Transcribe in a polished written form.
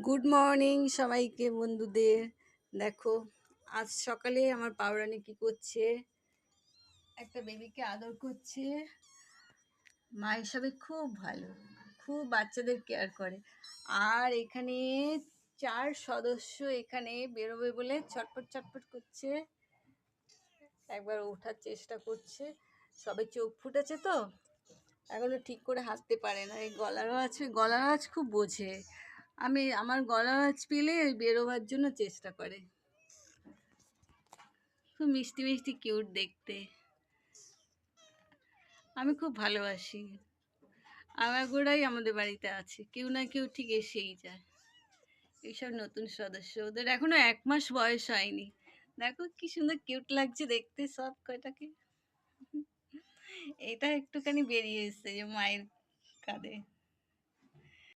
Good morning সবাইকে বন্ধুদের। দেখো, আজ সকালে আমার পাউরানি কি করছে, একটা বেবিকে আদর করছে। মা হিসাবে খুব ভালো, খুব বাচ্চাদের কেয়ার করে। আর এখানে 4 সদস্য এখানে বেরোবে বলে ছটপট ছটপট করছে, একবার ওঠার চেষ্টা করছে। সবে চোখ ফুটেছে তো, এখনো ঠিক করে হাঁটতে পারে না। এই গলার আওয়াজ, গলার আওয়াজ খুব বোঝে। আমার গলার আওয়াজ পেলে ওই বেরোবার জন্য চেষ্টা করে। খুব মিষ্টি মিষ্টি কিউট দেখতে, আমি খুব ভালোবাসি। আমার গোড়াই আমাদের বাড়িতে আছে, কেউ না কেউ ঠিক এসেই যায়। এইসব নতুন সদস্য, ওদের এখনো 1 মাস বয়স হয়নি। দেখো কি সুন্দর কিউট লাগছে দেখতে সব কয়টাকে। এটা একটুখানি বেরিয়ে এসছে যে মায়ের কাঁধে।